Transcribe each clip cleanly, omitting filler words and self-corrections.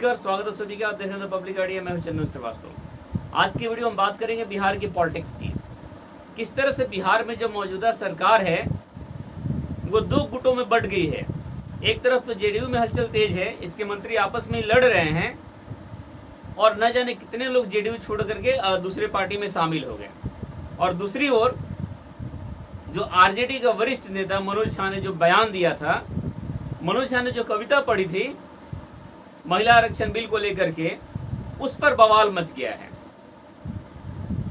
नमस्कार, स्वागत है सभी का। आप देख रहे हैं पब्लिक आइडिया। मैं हूं चंदन श्रीवास्तव। आज की वीडियो हम बात करेंगे बिहार की पॉलिटिक्स की। किस तरह से बिहार में जो मौजूदा सरकार है वो दो गुटों में बंट गई है। एक तरफ तो जेडीयू में हलचल तेज है, इसके मंत्री आपस में लड़ रहे हैं और न जाने कितने लोग जेडीयू छोड़ करके दूसरे पार्टी में शामिल हो गए। और दूसरी ओर जो आरजेडी का वरिष्ठ नेता मनोज झा ने जो बयान दिया था, मनोज झा ने जो कविता पढ़ी थी महिला आरक्षण बिल को लेकर के, उस पर बवाल मच गया है।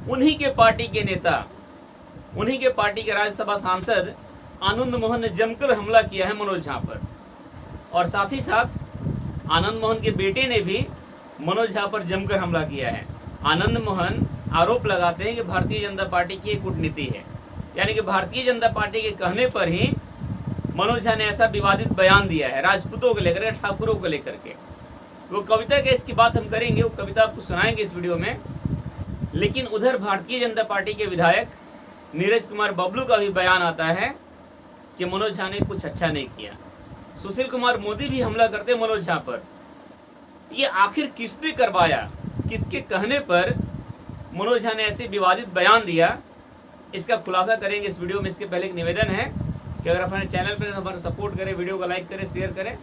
उन्हीं के पार्टी के नेता, उन्हीं के पार्टी के राज्यसभा सांसद आनंद मोहन ने जमकर हमला किया है मनोज झा पर। और साथ ही साथ आनंद मोहन के बेटे ने भी मनोज झा पर जमकर हमला किया है। आनंद मोहन आरोप लगाते हैं कि भारतीय जनता पार्टी की एक कूटनीति है, यानी कि भारतीय जनता पार्टी के कहने पर ही मनोज झा ने ऐसा विवादित बयान दिया है राजपूतों को लेकर के, ठाकुरों को लेकर के। वो कविता के इसकी बात हम करेंगे, वो कविता आपको सुनाएंगे इस वीडियो में। लेकिन उधर भारतीय जनता पार्टी के विधायक नीरज कुमार बबलू का भी बयान आता है कि मनोज झा ने कुछ अच्छा नहीं किया। सुशील कुमार मोदी भी हमला करते मनोज झा पर। ये आखिर किसने करवाया, किसके कहने पर मनोज झा ने ऐसे विवादित बयान दिया, इसका खुलासा करेंगे इस वीडियो में। इसके पहले एक निवेदन है कि अगर हमारे चैनल पर हमारा सपोर्ट करें, वीडियो को लाइक करें, शेयर करें,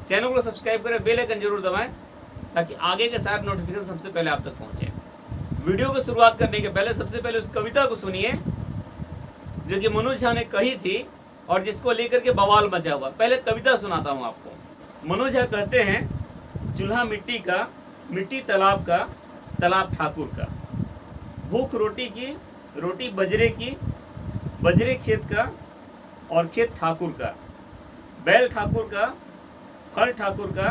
चैनल को सब्सक्राइब करें, बेल आइकन जरूर दबाएं ताकि आगे के सारे नोटिफिकेशन सबसे पहले आप तक पहुंचे। वीडियो को शुरुआत करने के पहले सबसे पहले उस कविता को सुनिए जो कि मनोज झा ने कही थी और जिसको लेकर के बवाल मचा हुआ। पहले कविता सुनाता हूं आपको। मनोज झा कहते हैं, चूल्हा मिट्टी का, मिट्टी तालाब का, तालाब ठाकुर का, भूख रोटी की, रोटी बजरे की, बजरे खेत का और खेत ठाकुर का, बैल ठाकुर का, फल ठाकुर का,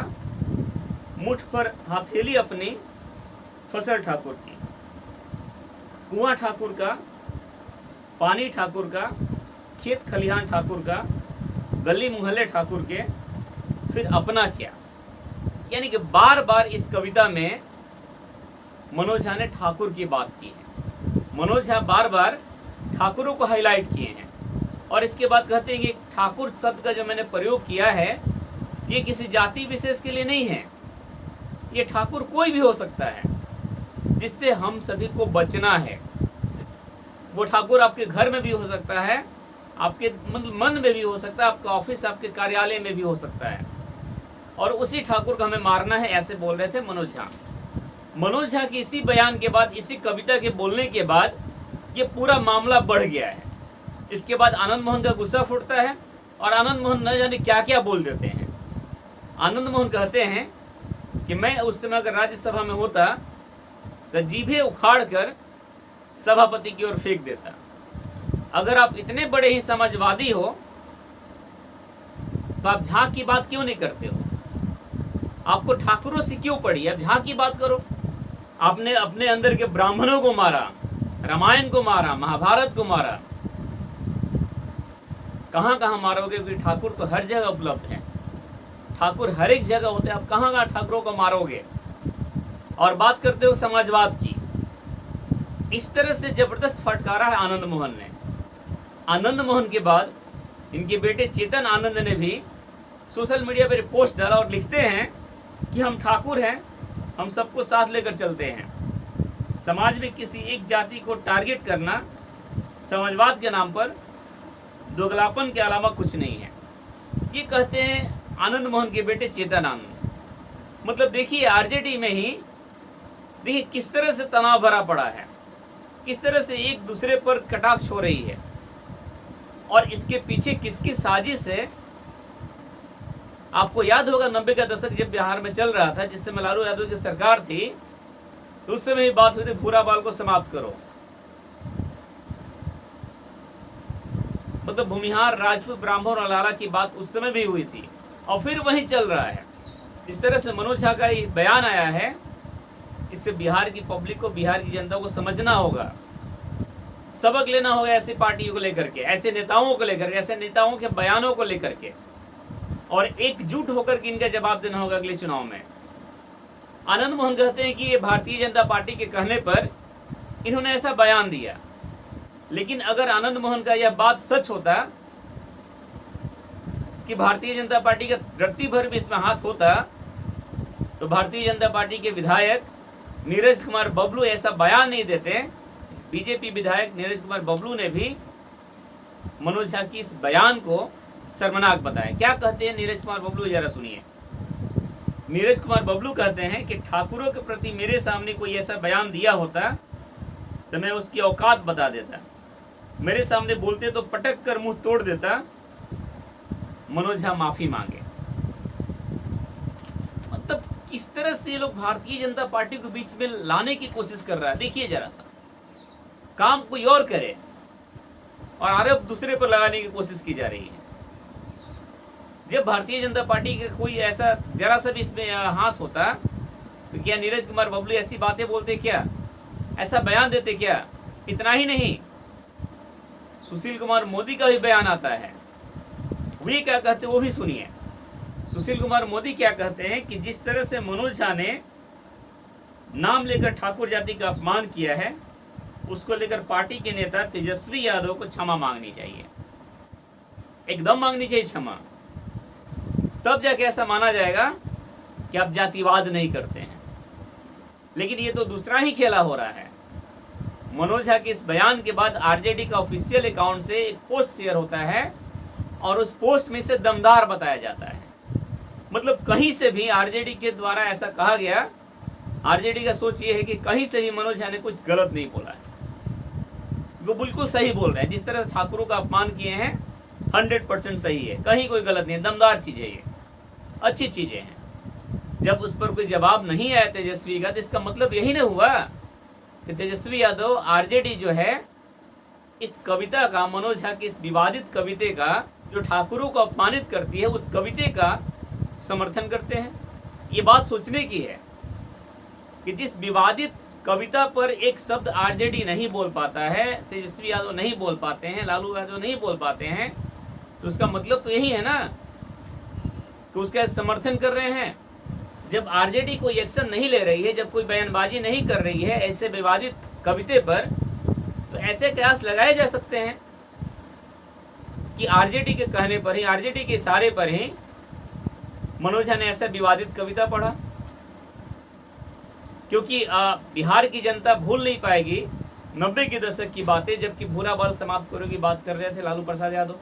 मुठ पर हथेली अपनी, फसल ठाकुर की, कुआं ठाकुर का, पानी ठाकुर का, खेत खलिहान ठाकुर का, गली मुहल्ले ठाकुर के, फिर अपना क्या। यानी कि बार बार इस कविता में मनोज झा ने ठाकुर की बात की है। मनोज झा बार बार ठाकुरों को हाईलाइट किए हैं और इसके बाद कहते हैं कि ठाकुर शब्द का जो मैंने प्रयोग किया है ये किसी जाति विशेष के लिए नहीं है। ये ठाकुर कोई भी हो सकता है जिससे हम सभी को बचना है। वो ठाकुर आपके घर में भी हो सकता है, आपके मन में भी हो सकता है, आपका ऑफिस, आपके कार्यालय में भी हो सकता है। और उसी ठाकुर को हमें मारना है, ऐसे बोल रहे थे मनोज झा। मनोज झा की इसी बयान के बाद, इसी कविता के बोलने के बाद ये पूरा मामला बढ़ गया है। इसके बाद आनंद मोहन का गुस्सा फूटता है और आनंद मोहन न जाने क्या क्या बोल देते हैं। आनंद मोहन कहते हैं कि मैं उस समय अगर राज्यसभा में होता तो जीभे उखाड़ कर सभापति की ओर फेंक देता। अगर आप इतने बड़े ही समाजवादी हो तो आप झा की बात क्यों नहीं करते हो? आपको ठाकुरों से क्यों पड़ी? अब झा की बात करो। आपने अपने अंदर के ब्राह्मणों को मारा, रामायण को मारा, महाभारत को मारा। कहां कहां मारोगे? क्योंकि ठाकुर तो हर जगह उपलब्ध है, ठाकुर हर एक जगह होते हैं। आप कहां कहां ठाकुरों को मारोगे? और बात करते हो समाजवाद की। इस तरह से जबरदस्त फटकारा है आनंद मोहन ने। आनंद मोहन के बाद इनके बेटे चेतन आनंद ने भी सोशल मीडिया पर पोस्ट डाला और लिखते हैं कि हम ठाकुर हैं, हम सबको साथ लेकर चलते हैं। समाज में किसी एक जाति को टारगेट करना समाजवाद के नाम पर दोगलापन के अलावा कुछ नहीं है। ये कहते हैं आनंद मोहन के बेटे चेतन आनंद। मतलब देखिए आरजेडी में ही देखिए किस तरह से तनाव भरा पड़ा है, किस तरह से एक दूसरे पर कटाक्ष हो रही है और इसके पीछे किसकी साजिश है। आपको याद होगा 90 का दशक जब बिहार में चल रहा था, जिस समय लालू यादव की सरकार थी, तो उस समय बात हुई थी भूरा बाल को समाप्त करो। मतलब भूमिहार, राजपूत, ब्राह्मण और लाला की बात उस समय भी हुई थी और फिर वही चल रहा है। इस तरह से मनोज झा का ये बयान आया है, इससे बिहार की पब्लिक को, बिहार की जनता को समझना होगा, सबक लेना होगा ऐसी पार्टियों को लेकर के, ऐसे नेताओं को लेकर के, ऐसे नेताओं के बयानों को लेकर के, और एकजुट होकर के इनका जवाब देना होगा अगले चुनाव में। आनंद मोहन कहते हैं कि ये भारतीय जनता पार्टी के कहने पर इन्होंने ऐसा बयान दिया। लेकिन अगर आनंद मोहन का यह बात सच होता कि भारतीय जनता पार्टी का रत्ती भर भी इसमें हाथ होता तो भारतीय जनता पार्टी के विधायक नीरज कुमार बबलू ऐसा बयान नहीं देते। बीजेपी विधायक नीरज कुमार बबलू ने भी मनोज झा की इस बयान को शर्मनाक बताया। क्या कहते हैं नीरज कुमार बबलू, जरा सुनिए। नीरज कुमार बबलू कहते हैं कि ठाकुरों के प्रति मेरे सामने कोई ऐसा बयान दिया होता तो मैं उसकी औकात बता देता, मेरे सामने बोलते तो पटक कर मुंह तोड़ देता। मनोज झा माफी मांगे। मतलब किस तरह से ये लोग भारतीय जनता पार्टी को बीच में लाने की कोशिश कर रहा है। देखिए जरा सा, काम कोई और करे और आरोप दूसरे पर लगाने की कोशिश की जा रही है। जब भारतीय जनता पार्टी का कोई ऐसा जरा सा भी इसमें हाथ होता तो क्या नीरज कुमार बबलू ऐसी बातें बोलते, क्या ऐसा बयान देते? क्या इतना ही नहीं, सुशील कुमार मोदी का भी बयान आता है। वे क्या कहते हैं वो भी सुनिए। सुशील कुमार मोदी क्या कहते हैं कि जिस तरह से मनोज झा ने नाम लेकर ठाकुर जाति का अपमान किया है, उसको लेकर पार्टी के नेता तेजस्वी यादव को क्षमा मांगनी चाहिए, एकदम मांगनी चाहिए क्षमा। तब जाके ऐसा माना जाएगा कि आप जातिवाद नहीं करते हैं। लेकिन ये तो दूसरा ही खेला हो रहा है। मनोज झा के इस बयान के बाद आरजेडी का ऑफिशियल अकाउंट से एक पोस्ट शेयर होता है और उस पोस्ट में से दमदार बताया जाता है। मतलब कहीं से भी आरजेडी के द्वारा ऐसा कहा गया, आरजेडी का सोच ये है कि कहीं से भी मनोज झा ने कुछ गलत नहीं बोला है, वो बिल्कुल सही बोल रहे हैं। जिस तरह से ठाकुरों का अपमान किए हैं 100% सही है, कहीं कोई गलत नहीं, दमदार चीजें ये अच्छी चीजें हैं। जब उस पर कोई जवाब नहीं आया तेजस्वी का, तो इसका मतलब यही नहीं हुआ कि तेजस्वी यादव आरजेडी जो है इस कविता का, मनोज झा की इस विवादित कविता का, जो ठाकुरों को अपमानित करती है, उस कविता का समर्थन करते हैं। ये बात सोचने की है कि जिस विवादित कविता पर एक शब्द आरजेडी नहीं बोल पाता है, तेजस्वी यादव नहीं बोल पाते हैं, लालू यादव नहीं बोल पाते हैं, तो उसका मतलब तो यही है ना कि उसका समर्थन कर रहे हैं। जब आरजेडी कोई एक्शन नहीं ले रही है, जब कोई बयानबाजी नहीं कर रही है ऐसे विवादित कविते पर, तो ऐसे कयास लगाए जा सकते हैं कि आरजेडी के कहने पर ही, आरजेडी के इशारे पर ही मनोज झा ने ऐसा विवादित कविता पढ़ा। क्योंकि बिहार की जनता भूल नहीं पाएगी 90 के दशक की बातें, जबकि भूरा बाल समाप्त करो की बात कर रहे थे लालू प्रसाद यादव,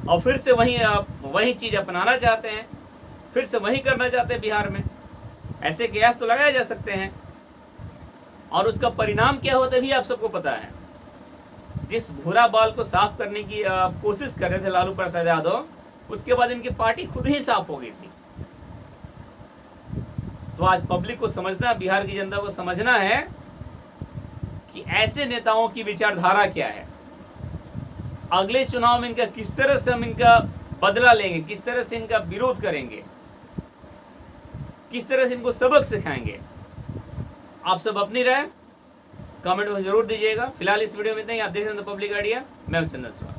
और फिर से वही चीज अपनाना चाहते हैं, फिर से वही करना चाहते हैं बिहार में। ऐसे कयास तो लगाए जा सकते हैं। और उसका परिणाम क्या होता भी आप सबको पता है। जिस भूरा बाल को साफ करने की कोशिश कर रहे थे लालू प्रसाद यादव, उसके बाद इनकी पार्टी खुद ही साफ हो गई थी। तो आज पब्लिक को समझना, बिहार की जनता को समझना है कि ऐसे नेताओं की विचारधारा क्या है। अगले चुनाव में इनका किस तरह से हम इनका बदला लेंगे, किस तरह से इनका विरोध करेंगे, किस तरह से इनको सबक सिखाएंगे। आप सब अपनी राय कमेंट में जरूर दीजिएगा। फिलहाल इस वीडियो में इतना ही। आप देख रहे हैं द पब्लिक आइडिया, मैं हूं चंदन श्रीवास्तव।